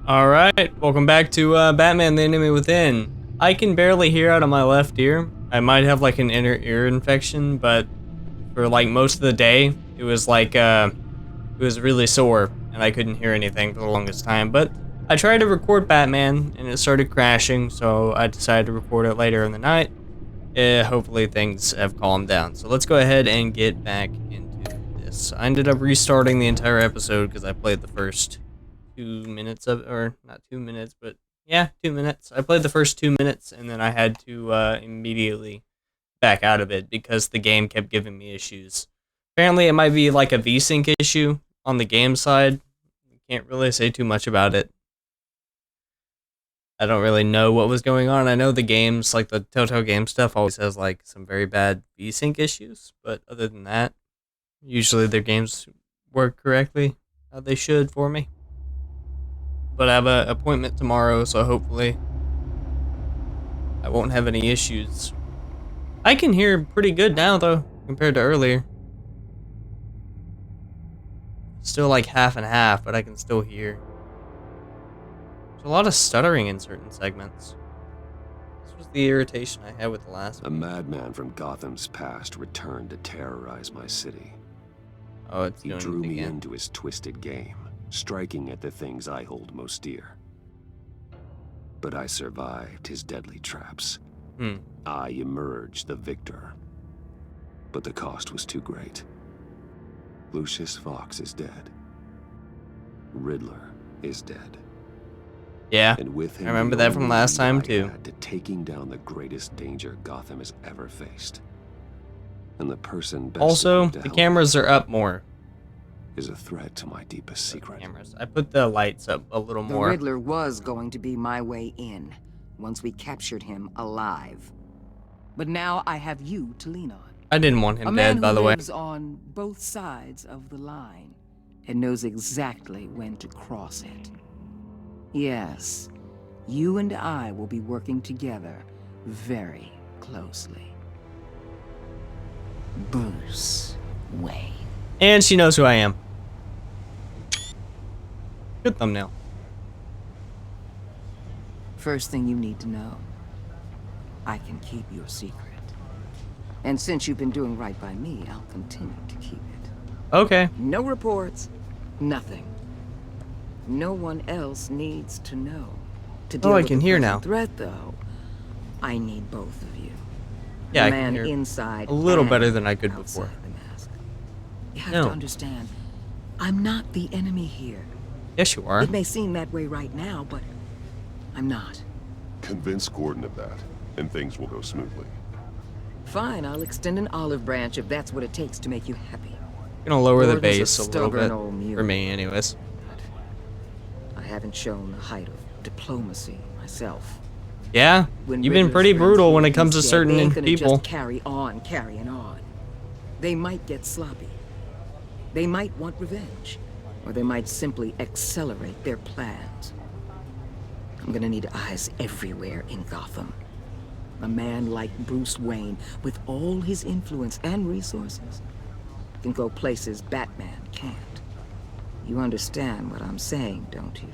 Alright, welcome back to Batman the Enemy Within. I can barely hear out of my left ear. I might have like an inner ear infection, but for like most of the day, it was like, it was really sore, and I couldn't hear anything for the longest time. But I tried to record Batman, and it started crashing, so I decided to record it later in the night. Hopefully things have calmed down. So let's go ahead and get back into this. I ended up restarting the entire episode because I played the first 2 minutes of, or not 2 minutes, but yeah, 2 minutes. I played the first 2 minutes, and then I had to immediately back out of it because the game kept giving me issues. Apparently, it might be like a VSync issue on the game side. Can't really say too much about it. I don't really know what was going on. I know the games, like the Telltale game stuff, always has like some very bad VSync issues, but other than that, usually their games work correctly how they should for me. But I have an appointment tomorrow, so hopefully I won't have any issues. I can hear pretty good now, though, compared to earlier. Still like half and half, but I can still hear. There's a lot of stuttering in certain segments. This was the irritation I had with the last one. A madman from Gotham's past returned to terrorize my city. Oh, it's He doing drew it me again. into his twisted game, striking at the things I hold most dear. But I survived his deadly traps. I emerged the victor. But the cost was too great. Lucius Fox is dead. Riddler is dead. Yeah, And with him, I remember the that from only last lead time, I too. had to taking down the greatest danger Gotham has ever faced. And the person best Also, equipped to the help cameras are up more. is a threat to my deepest secret. Cameras. I put the lights up a little The more. Riddler was going to be my way in, once we captured him alive. But now I have you to lean on. I didn't want him dead, by the who way. lives on both sides of the line and knows exactly when to cross it. Yes, you and I will be working together very closely. Bruce Wayne. And she knows who I am. Good thumbnail. First thing you need to know, I can keep your secret. And since you've been doing right by me, I'll continue to keep it. Okay. No reports, nothing. No one else needs to know. To deal I with can the hear present now. threat, though, I need both of you. Yeah, the I man can hear inside a little and better than I could outside before. the mask. You have No. to understand, I'm not the enemy here. Yes, you are. It may seem that way right now, but I'm not. Convince Gordon of that, and things will go smoothly. Fine, I'll extend an olive branch if that's what it takes to make you happy. Gonna lower the Gordon's a bass a little stubborn bit. old mule. For me, anyways. I haven't shown the height of diplomacy myself. Yeah, When you've been Riddler's pretty friends brutal hear when it he's comes to dead, certain they ain't gonna people. just carrying on. They might get sloppy. They might want revenge. Or they might simply accelerate their plans. I'm gonna need eyes everywhere in Gotham. A man like Bruce Wayne, with all his influence and resources, can go places Batman can't. You understand what I'm saying, don't you?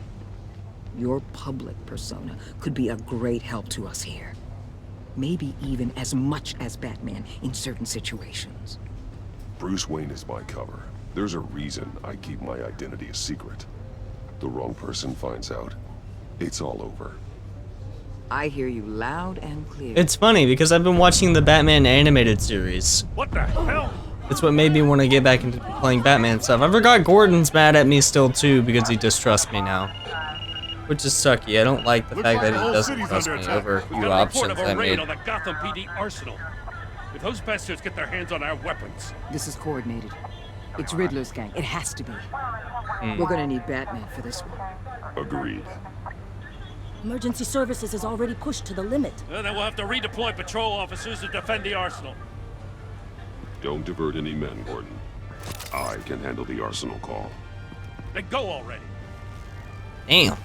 Your public persona could be a great help to us here. Maybe even as much as Batman in certain situations. Bruce Wayne is my cover. There's a reason I keep my identity a secret. The wrong person finds out, it's all over. I hear you loud and clear. It's funny because I've been watching the Batman animated series. What the hell? It's what made me want to get back into playing Batman stuff. I forgot Gordon's mad at me still too because he distrusts me now. Which is sucky. I don't like the fact that he doesn't trust me over a We've few got a report options of a I raid made. on the Gotham PD arsenal. If those bastards get their hands on our weapons, This is coordinated. It's Riddler's gang. It has to be. We're gonna need Batman for this one. Agreed. Emergency services is already pushed to the limit. then we'll have to redeploy patrol officers to defend the arsenal. Don't divert any men, Gordon. I can handle the arsenal call. Then go already. Damn.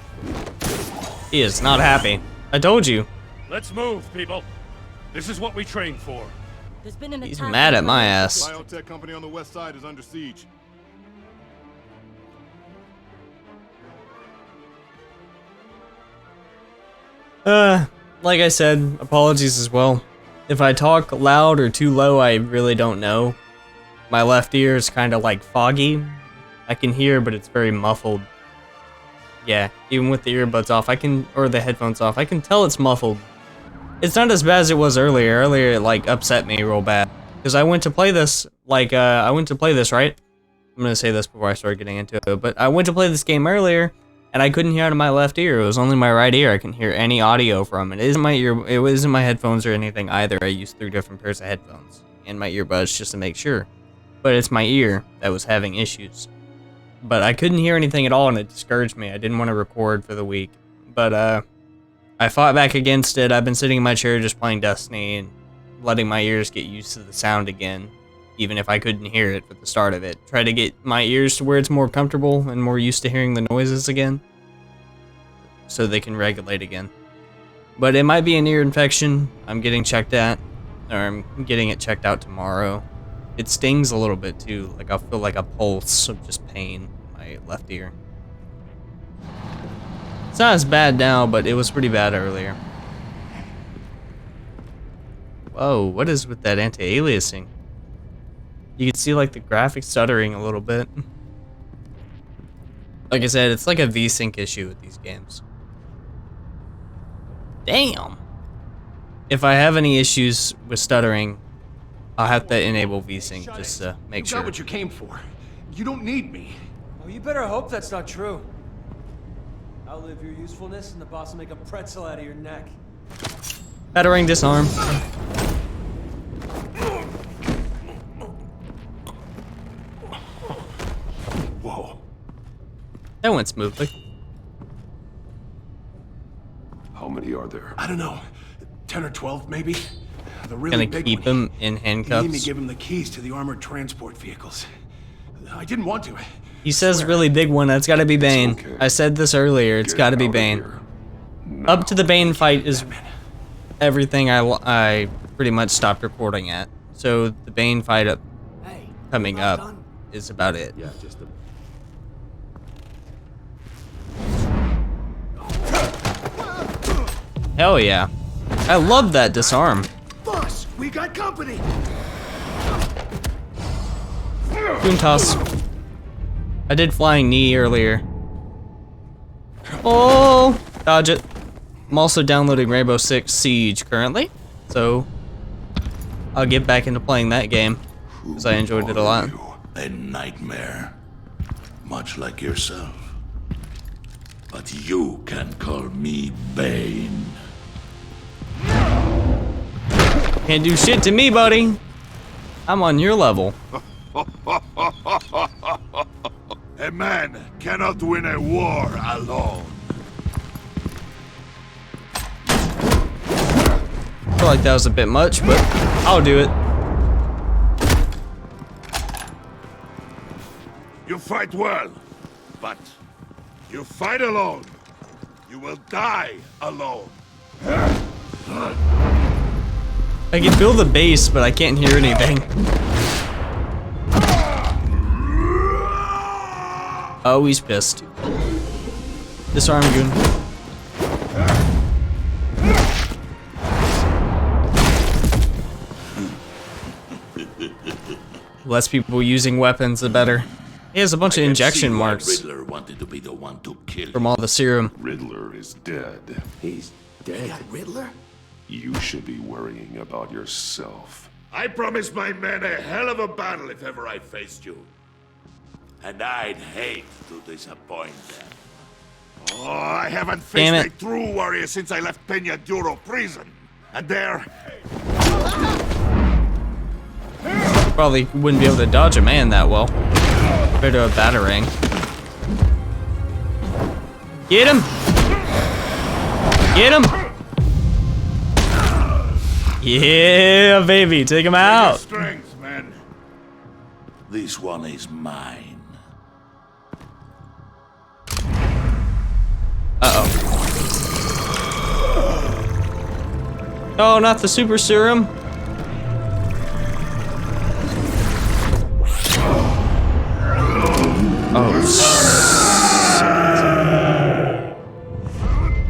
He is not happy. I told you. Let's move, people. This is what we trained for. There's been an He's attack mad on at my the- ass. Biotech company on the west side is under siege. Like I said, apologies as well. If I talk loud or too low, I really don't know. My left ear is kind of like foggy. I can hear, but it's very muffled. Yeah, even with the earbuds off, or the headphones off, I can tell it's muffled. It's not as bad as it was earlier. Earlier, it like upset me real bad. Because I went to play this, right? I'm gonna say this before I start getting into it, but I went to play this game earlier, and I couldn't hear out of my left ear. It was only my right ear I can hear any audio from. It isn't my ear. It isn't my headphones or anything either. I used 3 different pairs of headphones and my earbuds just to make sure. But it's my ear that was having issues. But I couldn't hear anything at all, and it discouraged me. I didn't want to record for the week. But I fought back against it. I've been sitting in my chair just playing Destiny and letting my ears get used to the sound again, even if I couldn't hear it at the start of it. Try to get my ears to where it's more comfortable and more used to hearing the noises again, so they can regulate again. But it might be an ear infection. I'm getting checked at, or I'm getting it checked out tomorrow. It stings a little bit too, like I feel like a pulse of just pain in my left ear. It's not as bad now, but it was pretty bad earlier. Whoa, what is with that anti-aliasing? You can see like the graphics stuttering a little bit. Like I said, it's like a VSync issue with these games. Damn! If I have any issues with stuttering, I'll have to enable VSync just to make sure. You got what you came for. You don't need me. Well, you better hope that's not true. Outlive your usefulness and the boss will make a pretzel out of your neck. Battering disarm. Whoa. That went smoothly. How many are there? I don't know. 10 or 12, maybe? The really Gonna big keep one. him in He made me handcuffs. give him the keys to the armored transport vehicles. I didn't want to. He says really big one, that's gotta be Bane. okay. I said this earlier, it's Get gotta be out of Bane. here. Up to the Bane fight is everything I pretty much stopped recording at. So the Bane fight coming up is about it. Yeah, just a... Hell yeah. I love that disarm. Boss, we got company. Boom toss. I did flying knee earlier. Oh, dodge it. I'm also downloading Rainbow Six Siege currently, so I'll get back into playing that game because I enjoyed it a lot. A nightmare, much like yourself. But you can call me Bane. Can't do shit to me, buddy. I'm on your level. A man cannot win a war alone. I feel like that was a bit much, but I'll do it. You fight well, but you fight alone. You will die alone. I can feel the bass, but I can't hear anything. Oh, he's pissed. Disarm goon. Less people using weapons, the better. He has a bunch of injection marks Riddler wanted to be the one to kill from all the serum. Riddler is dead. He's dead. Riddler? You should be worrying about yourself. I promised my men a hell of a battle if ever I faced you. And I'd hate to disappoint them. Oh, I haven't Damn faced it. a true warrior since I left Peña Duro prison. And there... Probably wouldn't be able to dodge a man that well. Compared to a batarang. Get him! Get him! Yeah, baby, take him out. Strength, man. This one is mine. Uh-oh. Oh, not the super serum. Oh, shit.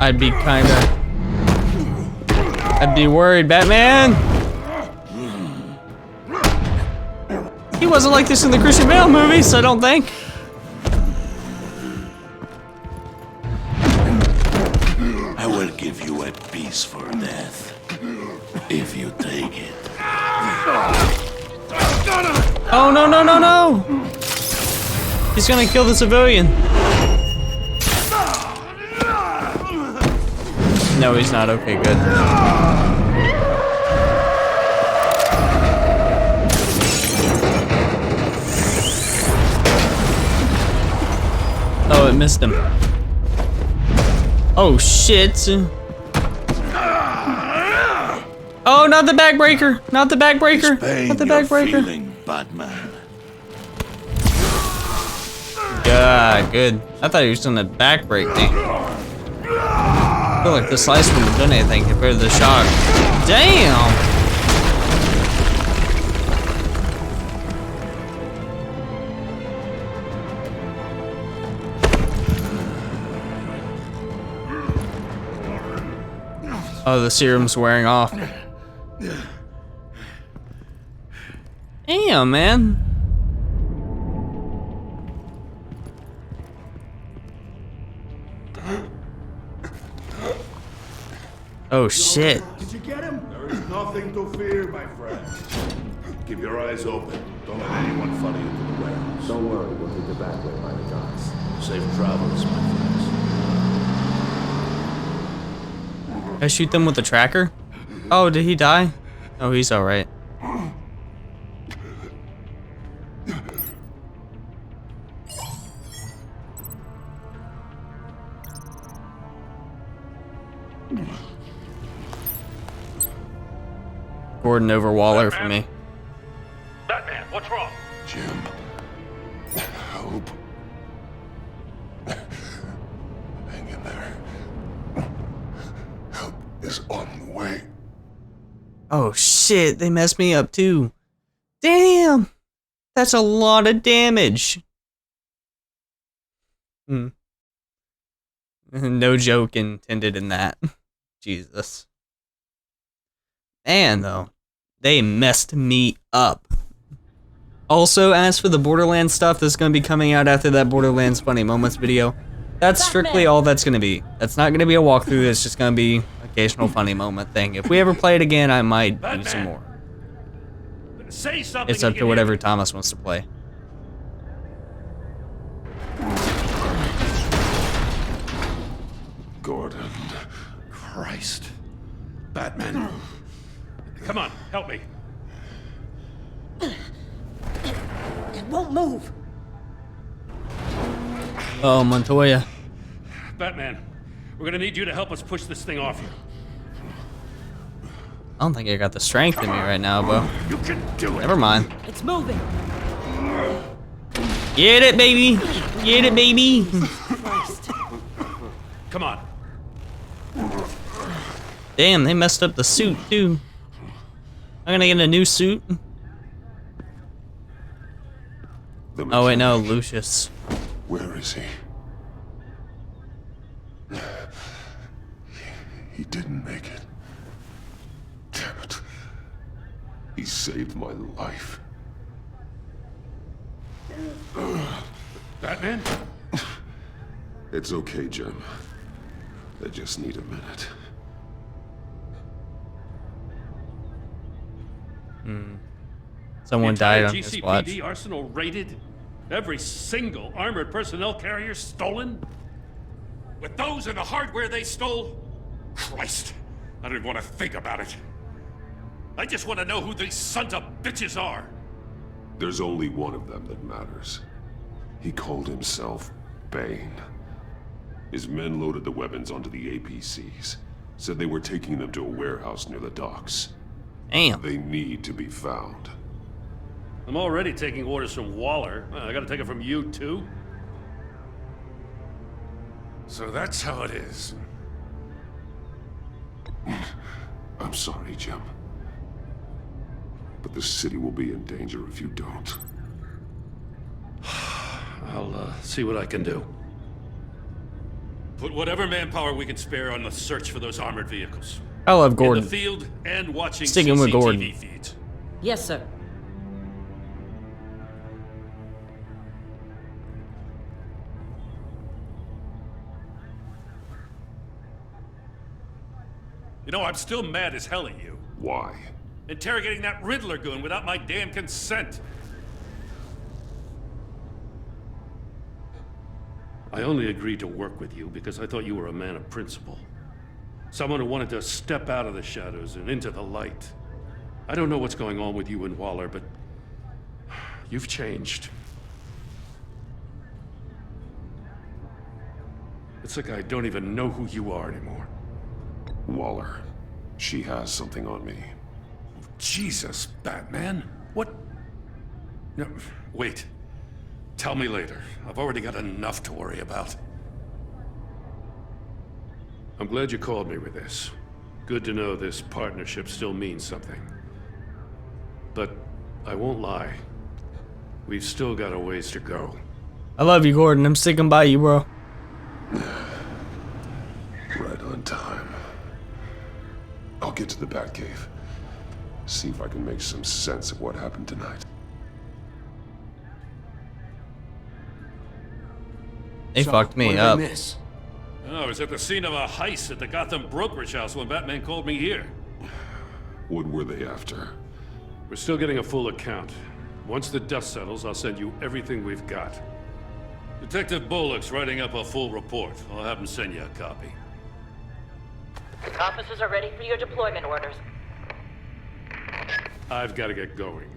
I'd be kinda... I'd be worried, Batman. He wasn't like this in the Christian Bale movies, I don't think. I will give you a peaceful death if you take it. Oh, no, no, no, no! He's gonna kill the civilian. No, he's not. Okay, good. Oh, it missed him. Oh, shit. Oh, not the backbreaker! Not the backbreaker! Not the backbreaker! Batman. God, good. I thought he was doing the backbreak thing. I feel like the slice wouldn't have done anything compared to the shock. Damn! Oh, the serum's wearing off. Damn, man. Oh, shit. Did you get him? There is nothing to fear, my friend. Keep your eyes open. Don't let anyone follow you to the warehouse. Don't worry, we'll take the back way by the docks. Safe travels, my friends. I shoot them with the tracker? Oh, did he die? Oh, he's alright. Gordon over Waller for me. Batman, what's wrong? Jim. Help. Hang in there. Help is on the way. Oh shit, they messed me up too. Damn! That's a lot of damage. No joke intended in that. Jesus. Man, though. They messed me up. Also, as for the Borderlands stuff that's going to be coming out after that Borderlands Funny Moments video, that's strictly all that's going to be. That's not going to be a walkthrough, it's just going to be occasional funny moment thing. If we ever play it again, I might do some more. Say something. It's up to whatever Thomas wants to play. Gordon. Christ. Batman. Come on, help me. It won't move. Oh, Montoya. Batman, we're gonna need you to help us push this thing off you. I don't think I got the strength in me right now, but You can do it. never mind. It's moving. Get it, baby! Get it, baby! Christ. Come on. Damn, they messed up the suit, too. I'm gonna get a new suit. Oh, wait, no, Lucius. Where is he? He didn't make it. Damn it. He saved my life. Batman? It's okay, Jim. I just need a minute. Someone died on his GCPD watch. arsenal raided? Every single armored personnel carrier stolen? With those and the hardware they stole? Christ, I don't even want to think about it. I just want to know who these sons of bitches are. There's only one of them that matters. He called himself BANE. His men loaded the weapons onto the APCs. Said they were taking them to a warehouse near the docks. Damn. They need to be found. I'm already taking orders from Waller. I gotta take it from you, too? So that's how it is. I'm sorry, Jim. But the city will be in danger if you don't. I'll see what I can do. Put whatever manpower we can spare on the search for those armored vehicles. I love In Gordon. the field and watching Sticking with CCTV Gordon. feeds. Yes, sir. You know, I'm still mad as hell at you. Why? Interrogating that Riddler goon without my damn consent. I only agreed to work with you because I thought you were a man of principle. Someone who wanted to step out of the shadows and into the light. I don't know what's going on with you and Waller, but you've changed. It's like I don't even know who you are anymore. Waller. She has something on me. Jesus, Batman. What? No, wait. Tell me later. I've already got enough to worry about. I'm glad you called me with this. Good to know this partnership still means something. But I won't lie. We've still got a ways to go. I love you, Gordon. I'm sticking by you, bro. Right on time. I'll get to the Batcave. See if I can make some sense of what happened tonight. They fucked me what up. did I miss? Oh, I was at the scene of a heist at the Gotham brokerage house when Batman called me here. What were they after? We're still getting a full account. Once the dust settles, I'll send you everything we've got. Detective Bullock's writing up a full report. I'll have him send you a copy. Officers are ready for your deployment orders. I've got to get going.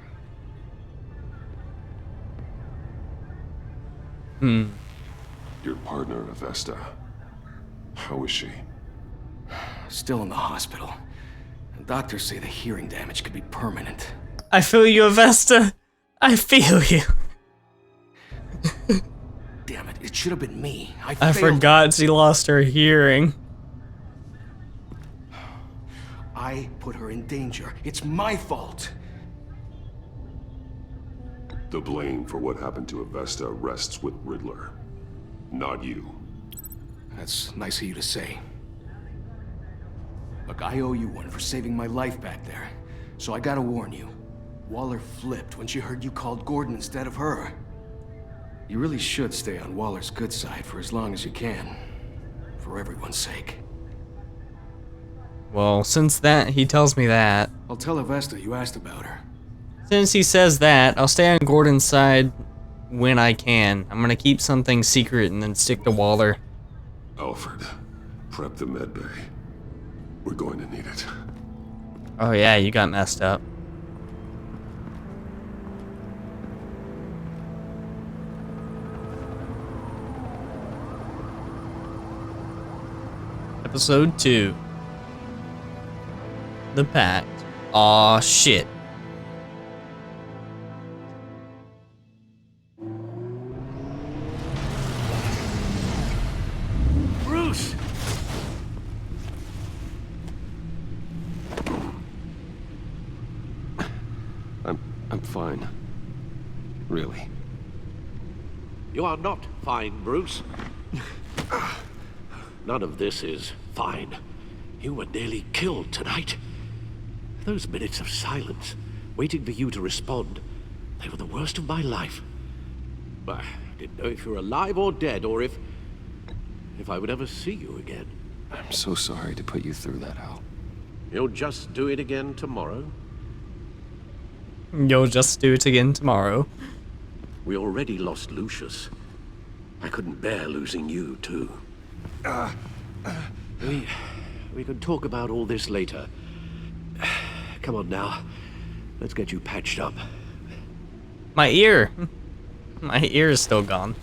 Your partner, Avesta. How is she? Still in the hospital. The doctors say the hearing damage could be permanent. I feel you, Avesta. I feel you. Damn it, it should have been me. I I failed. forgot she lost her hearing. I put her in danger. It's my fault. The blame for what happened to Avesta rests with Riddler. Not you. That's nice of you to say. Look, I owe you one for saving my life back there. So I gotta warn you. Waller flipped when she heard you called Gordon instead of her. You really should stay on Waller's good side for as long as you can. For everyone's sake. Well, since that he tells me that, I'll tell Avesta you asked about her. since he says that, I'll stay on Gordon's side when I can. I'm gonna keep something secret and then stick to Waller. Alfred, prep the medbay. We're going to need it. Oh yeah, you got messed up. Episode 2. The Pact. Aw, shit. Bruce! I'm fine. Really. You are not fine, Bruce. None of this is fine. You were nearly killed tonight. Those minutes of silence, waiting for you to respond, they were the worst of my life. I didn't know if you were alive or dead, or if I would ever see you again. I'm so sorry to put you through that, Al. You'll just do it again tomorrow? You'll just do it again tomorrow. We already lost Lucius. I couldn't bear losing you, too. We can talk about all this later. Come on now. Let's get you patched up. My ear. My ear is still gone.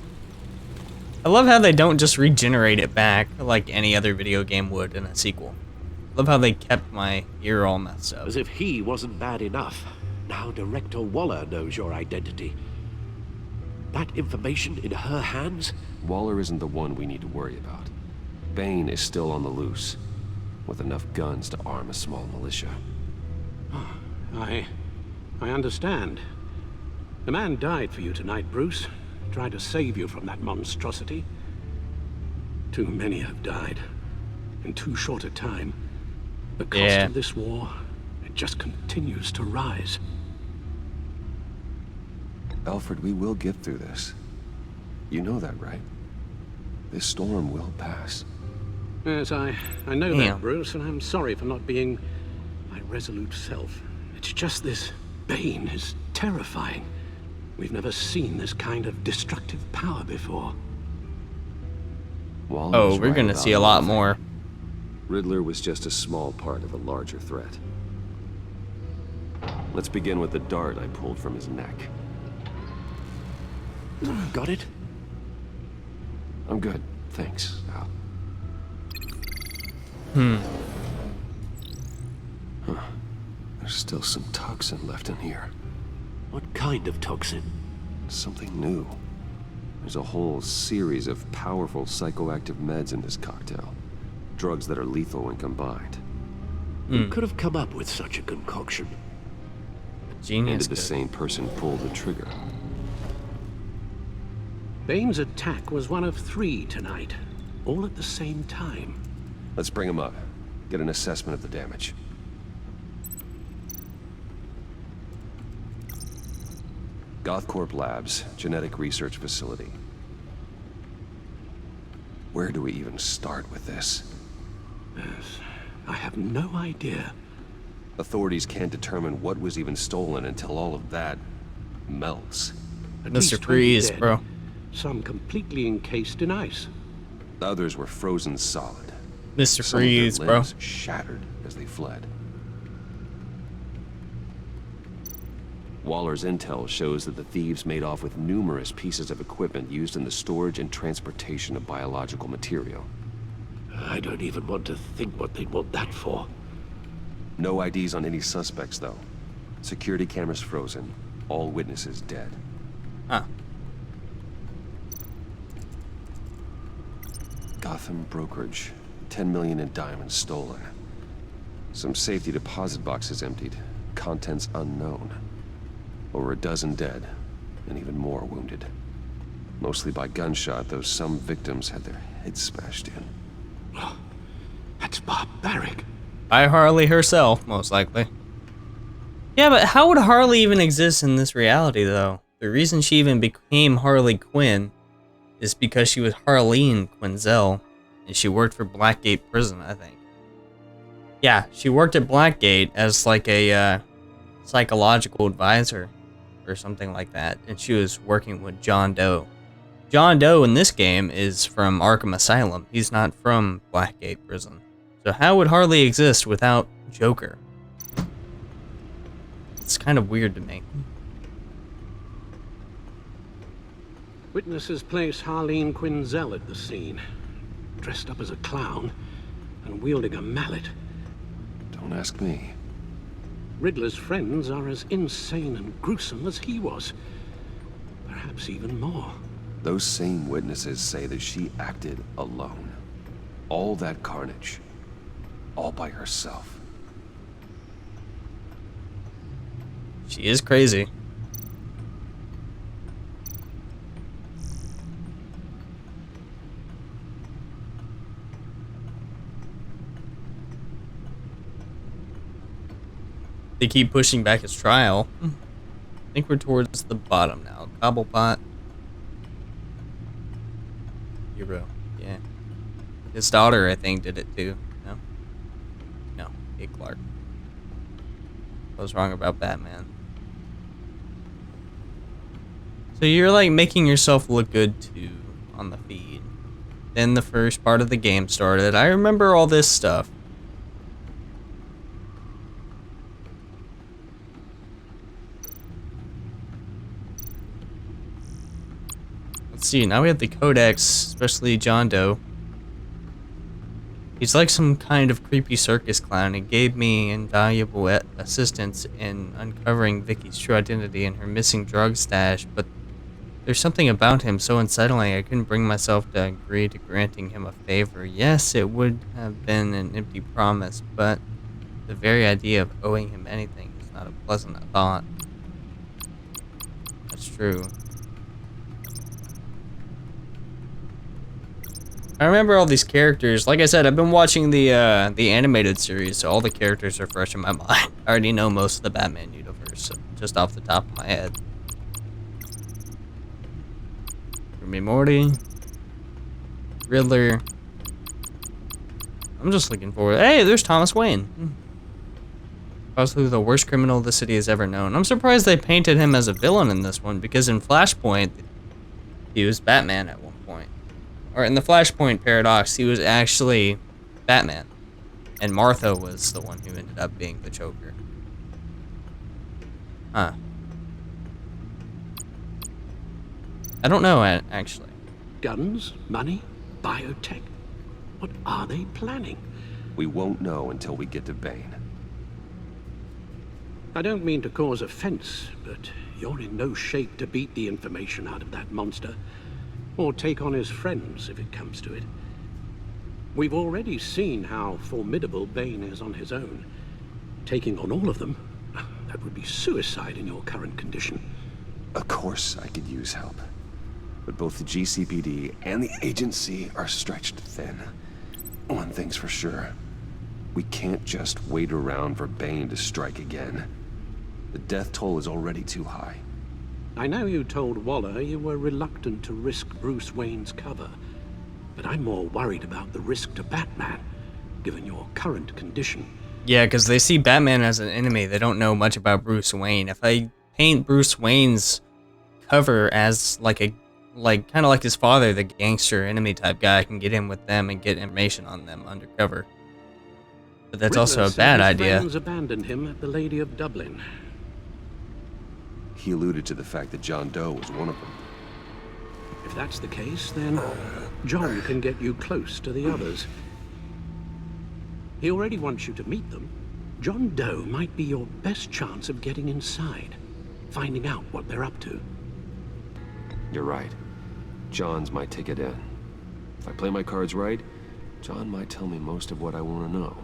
I love how they don't just regenerate it back like any other video game would in a sequel. Love how they kept my ear all messed up. As if he wasn't bad enough. Now Director Waller knows your identity. That information in her hands? Waller isn't the one we need to worry about. BANE is still on the loose, with enough guns to arm a small militia. I understand. The man died for you tonight, Bruce. Tried to save you from that monstrosity. Too many have died. In too short a time. The cost of this war, it just continues to rise. Alfred, we will get through this. You know that, right? This storm will pass. Yes, I know that, Bruce, and I'm sorry for not being my resolute self. It's just this BANE is terrifying. We've never seen this kind of destructive power before. Oh, we're gonna see a lot more. Riddler was just a small part of a larger threat. Let's begin with the dart I pulled from his neck. Got it? I'm good, thanks, Al. Huh. There's still some toxin left in here. What kind of toxin? Something new. There's a whole series of powerful psychoactive meds in this cocktail. Drugs that are lethal when combined. Who could have come up with such a concoction? Genius. And did the same person pull the trigger? Bane's attack was one of 3 tonight, all at the same time. Let's bring him up. Get an assessment of the damage. Gothcorp Labs, genetic research facility. Where do we even start with this? Yes, I have no idea. Authorities can't determine what was even stolen until all of that melts. Mr. Freeze, bro. Some completely encased in ice. Others were frozen solid. Mr. Some of their Freeze, bro. limbs shattered as they fled. Waller's intel shows that the thieves made off with numerous pieces of equipment used in the storage and transportation of biological material. I don't even want to think what they'd want that for. No IDs on any suspects, though. Security cameras frozen. All witnesses dead. Huh. Gotham brokerage. 10 million in diamonds stolen. Some safety deposit boxes emptied. Contents unknown. Over a dozen dead, and even more wounded. Mostly by gunshot, though some victims had their heads smashed in. Oh, that's barbaric. By Harley herself, most likely. Yeah, but how would Harley even exist in this reality, though? The reason she even became Harley Quinn is because she was Harleen Quinzel, and she worked for Blackgate Prison, I think. Yeah, she worked at Blackgate as like a psychological advisor or something like that, and she was working with John Doe. John Doe in this game is from Arkham Asylum. He's not from Blackgate Prison. So how would Harley exist without Joker? It's kind of weird to me. Witnesses place Harleen Quinzel at the scene, dressed up as a clown and wielding a mallet. Don't ask me. Riddler's friends are as insane and gruesome as he was. Perhaps even more. Those same witnesses say that she acted alone. All that carnage. All by herself. She is crazy. They keep pushing back his trial. I think we're towards the bottom now. Cobblepot. Hero. Yeah. His daughter, I think, did it too. No? No. Kate Clark. I was wrong about Batman. So you're like making yourself look good too on the feed. Then the first part of the game started. I remember all this stuff. Let's see, now we have the Codex, especially John Doe. He's like some kind of creepy circus clown. He gave me invaluable assistance in uncovering Vicky's true identity and her missing drug stash, but there's something about him so unsettling I couldn't bring myself to agree to granting him a favor. Yes, it would have been an empty promise, but the very idea of owing him anything is not a pleasant thought. That's true. I remember all these characters. Like I said, I've been watching the animated series, so all the characters are fresh in my mind. I already know most of the Batman universe, so just off the top of my head. Remy Morty, Riddler. I'm just looking forward. Hey, there's Thomas Wayne. Possibly the worst criminal the city has ever known. I'm surprised they painted him as a villain in this one, because in Flashpoint, he was Batman at one point. Or in the Flashpoint paradox, he was actually Batman. And Martha was the one who ended up being the Joker. Huh. I don't know, actually. Guns, money, biotech. What are they planning? We won't know until we get to BANE. I don't mean to cause offense, but you're in no shape to beat the information out of that monster, or take on his friends if it comes to it. We've already seen how formidable BANE is on his own. Taking on all of them, that would be suicide in your current condition. Of course I could use help. But both the GCPD and the agency are stretched thin. One thing's for sure. We can't just wait around for BANE to strike again. The death toll is already too high. I know you told Waller you were reluctant to risk Bruce Wayne's cover, but I'm more worried about the risk to Batman, given your current condition. Yeah, because they see Batman as an enemy. They don't know much about Bruce Wayne. If I paint Bruce Wayne's cover as kind of like his father, the gangster enemy type guy, I can get in with them and get information on them undercover. But that's Riddler also a said bad his idea. friends abandoned him at the Lady of Dublin. He alluded to the fact that John Doe was one of them. If that's the case, then John can get you close to the others. He already wants you to meet them. John Doe might be your best chance of getting inside, finding out what they're up to. You're right. John's my ticket in. If I play my cards right, John might tell me most of what I want to know.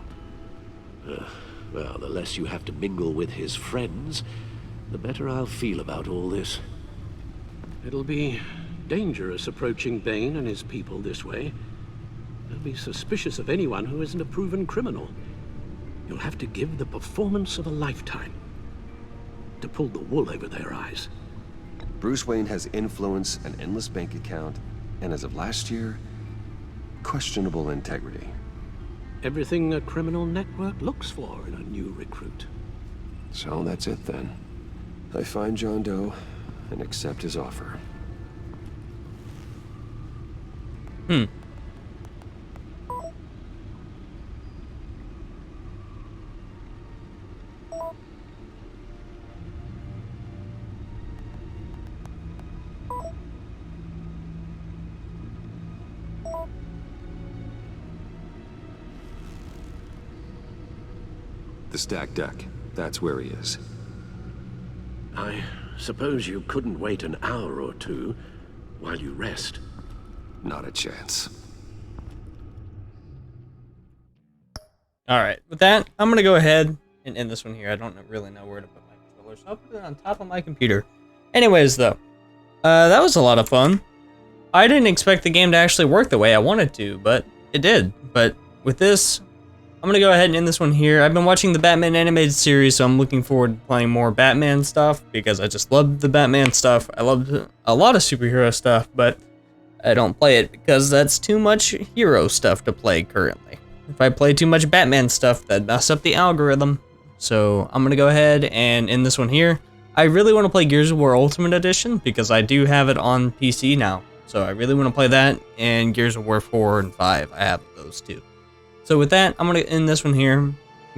Well, the less you have to mingle with his friends, the better I'll feel about all this. It'll be dangerous approaching BANE and his people this way. They'll be suspicious of anyone who isn't a proven criminal. You'll have to give the performance of a lifetime to pull the wool over their eyes. Bruce Wayne has influence, an endless bank account, and as of last year, questionable integrity. Everything a criminal network looks for in a new recruit. So that's it then. I find John Doe and accept his offer. The stacked deck. That's where he is. I suppose you couldn't wait an hour or two while you rest. Not a chance. Alright, with that, I'm going to go ahead and end this one here. I don't really know where to put my controller, so I'll put it on top of my computer. Anyways, though, that was a lot of fun. I didn't expect the game to actually work the way I wanted to, but it did. But with this, I'm going to go ahead and end this one here. I've been watching the Batman animated series, so I'm looking forward to playing more Batman stuff, because I just love the Batman stuff. I love a lot of superhero stuff, but I don't play it because that's too much hero stuff to play currently. If I play too much Batman stuff, that'd mess up the algorithm. So I'm going to go ahead and end this one here. I really want to play Gears of War Ultimate Edition, because I do have it on PC now. So I really want to play that, and Gears of War 4 and 5, I have those too. So with that, I'm going to end this one here,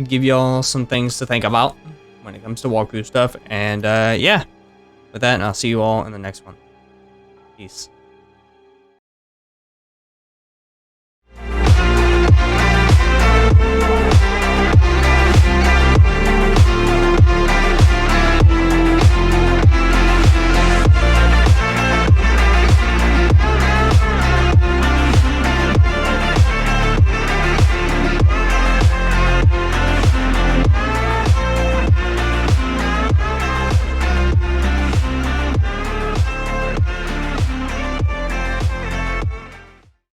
give y'all some things to think about when it comes to walkthrough stuff, and yeah, with that, I'll see you all in the next one. Peace.